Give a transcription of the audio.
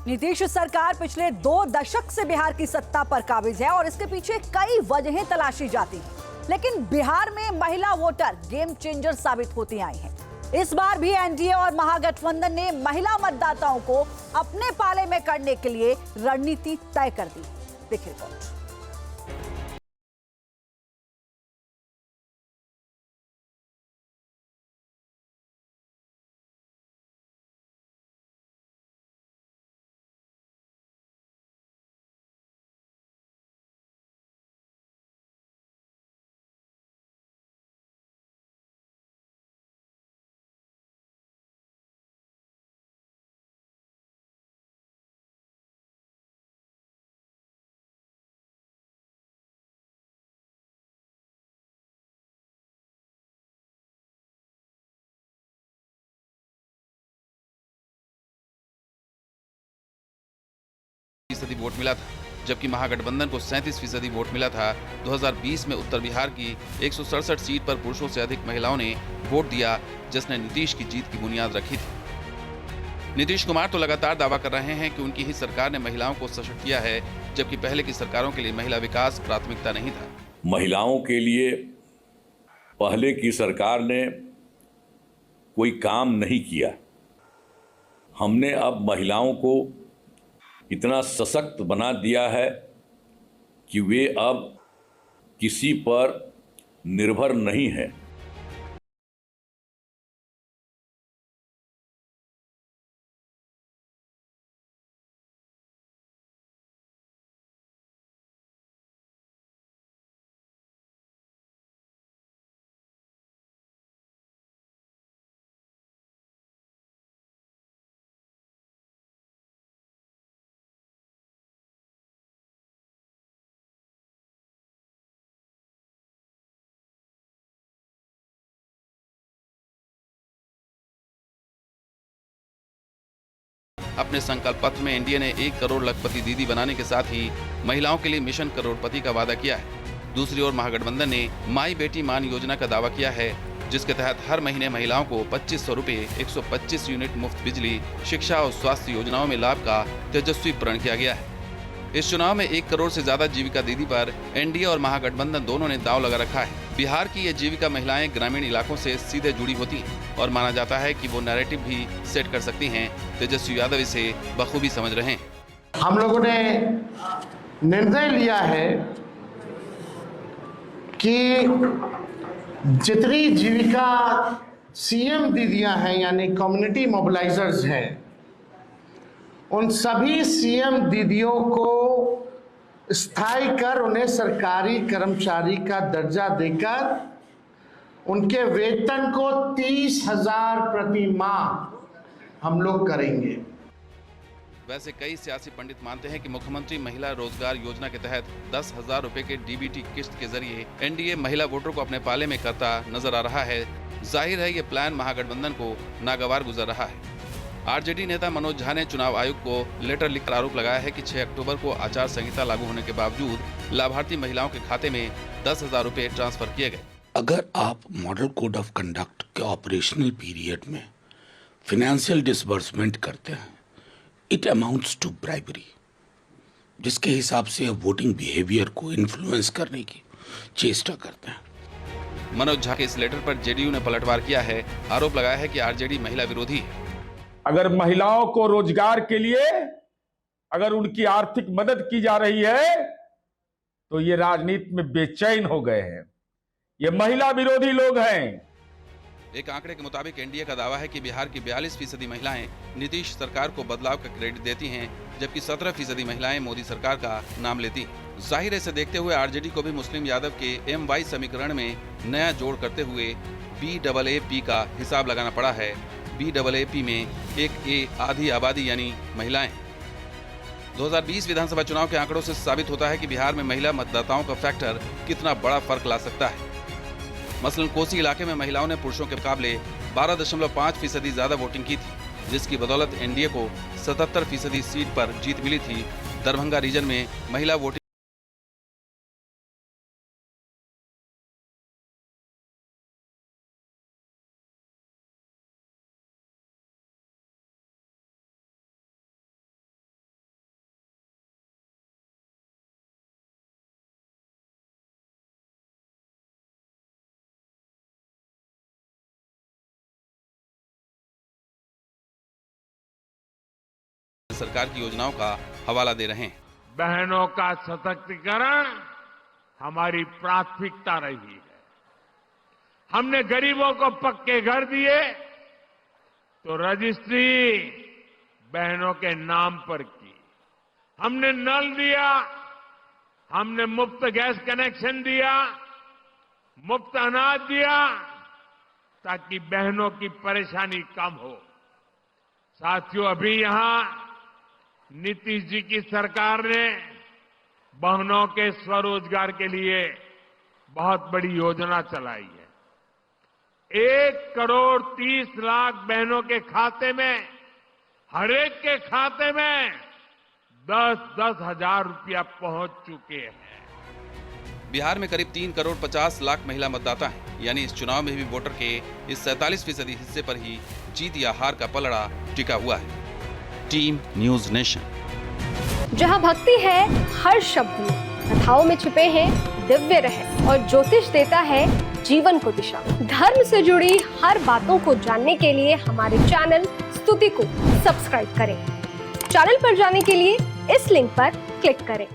नीतीश सरकार पिछले 2 दशक से बिहार की सत्ता पर काबिज है और इसके पीछे कई वजहें तलाशी जाती हैं। लेकिन बिहार में महिला वोटर गेम चेंजर साबित होती आई हैं। इस बार भी एनडीए और महागठबंधन ने महिला मतदाताओं को अपने पाले में करने के लिए रणनीति तय कर दी। देखिए रिपोर्ट। फीसदी वोट मिला था, जबकि महागठबंधन को 37% वोट मिला था। 2020 में उत्तर बिहार की 167 सीट पर पुरुषों से अधिक महिलाओं ने वोट दिया, जिसने नीतीश की जीत की बुनियाद रखी थी। नीतीश कुमार तो लगातार दावा कर रहे हैं कि उनकी ही सरकार ने महिलाओं को सशक्त किया है, जबकि पहले की सरकारों के लिए महिला विकास प्राथमिकता नहीं था। महिलाओं के लिए पहले की सरकार ने कोई काम नहीं किया। हमने अब महिलाओं को इतना सशक्त बना दिया है कि वे अब किसी पर निर्भर नहीं है। अपने संकल्प पत्र में एनडीए ने 1 करोड़ लखपति दीदी बनाने के साथ ही महिलाओं के लिए मिशन करोड़पति का वादा किया है। दूसरी ओर महागठबंधन ने माई बेटी मान योजना का दावा किया है, जिसके तहत हर महीने महिलाओं को 2500 रुपए, 125 यूनिट मुफ्त बिजली, शिक्षा और स्वास्थ्य योजनाओं में लाभ का तेजस्वी प्रण किया गया है। इस चुनाव में 1 करोड़ से ज्यादा जीविका दीदी पर एनडीए और महागठबंधन दोनों ने दांव लगा रखा है। बिहार की ये जीविका महिलाएं ग्रामीण इलाकों से सीधे जुड़ी होती हैं और माना जाता है कि वो नैरेटिव भी सेट कर सकती हैं। तेजस्वी यादव इसे बखूबी समझ रहे हैं। हम लोगों ने निर्णय लिया है कि जितनी जीविका सीएम दीदियां हैं यानी कम्युनिटी मोबिलाइजर्स हैं, उन सभी सीएम दीदियों को स्थायी कर उन्हें सरकारी कर्मचारी का दर्जा देकर उनके वेतन को 30,000 प्रति माह हम लोग करेंगे। वैसे कई सियासी पंडित मानते हैं कि मुख्यमंत्री महिला रोजगार योजना के तहत 10,000 रुपए के डीबीटी किस्त के जरिए एनडीए महिला वोटर को अपने पाले में करता नजर आ रहा है। जाहिर है ये प्लान महागठबंधन को नागवार गुजर रहा है। आरजेडी नेता मनोज झा ने चुनाव आयोग को लेटर लिखकर आरोप लगाया है कि 6 अक्टूबर को आचार संहिता लागू होने के बावजूद लाभार्थी महिलाओं के खाते में 10,000 रुपए ट्रांसफर किए गए। अगर आप मॉडल कोड ऑफ कंडक्ट के ऑपरेशनल पीरियड में फाइनेंशियल डिसबर्समेंट करते हैं, इट अमाउंट्स टू ब्राइबरी, जिसके हिसाब से वोटिंग बिहेवियर को इन्फ्लुएंस करने की चेष्टा करते हैं। मनोज झा के इस लेटर पर जेडीयू ने पलटवार किया है। आरोप लगाया है कि आरजेडी महिला विरोधी है। अगर महिलाओं को रोजगार के लिए अगर उनकी आर्थिक मदद की जा रही है तो ये राजनीति में बेचैन हो गए हैं। ये महिला विरोधी लोग हैं। एक आंकड़े के मुताबिक एनडीए का दावा है कि बिहार की 42% महिलाएं नीतीश सरकार को बदलाव का क्रेडिट देती हैं, जबकि 17% महिलाएं मोदी सरकार का नाम लेती हैं। जाहिर है, इसे देखते हुए आरजेडी को भी मुस्लिम यादव के MY समीकरण में नया जोड़ करते हुए BAAP का हिसाब लगाना पड़ा है। BAAP में एक ए आधी आबादी यानी महिलाएं। 2020 विधानसभा चुनाव के आंकड़ों से साबित होता है कि बिहार में महिला मतदाताओं का फैक्टर कितना बड़ा फर्क ला सकता है। मसलन कोसी इलाके में महिलाओं ने पुरुषों के मुकाबले 12.5% ज्यादा वोटिंग की थी, जिसकी बदौलत एनडीए को 77% सीट पर जीत मिली थी। दरभंगा रीजन में महिला वोटिंग सरकार की योजनाओं का हवाला दे रहे हैं। बहनों का सशक्तिकरण हमारी प्राथमिकता रही है। हमने गरीबों को पक्के घर दिए तो रजिस्ट्री बहनों के नाम पर की। हमने नल दिया, हमने मुफ्त गैस कनेक्शन दिया, मुफ्त अनाज दिया ताकि बहनों की परेशानी कम हो। साथियों, अभी यहां नीतीश जी की सरकार ने बहनों के स्वरोजगार के लिए बहुत बड़ी योजना चलाई है। 1,30,00,000 बहनों के खाते में, हर एक के खाते में 10-10 हजार रुपया पहुंच चुके हैं। बिहार में करीब 3,50,00,000 महिला मतदाता हैं, यानी इस चुनाव में भी वोटर के इस 47% हिस्से पर ही जीत या हार का पलड़ा टिका हुआ है। Team news nation. जहां भक्ति है हर शब्द में, कथाओं में छुपे हैं दिव्य रहस्य और ज्योतिष देता है जीवन को दिशा। धर्म से जुड़ी हर बातों को जानने के लिए हमारे चैनल स्तुति को सब्सक्राइब करें। चैनल पर जाने के लिए इस लिंक पर क्लिक करें।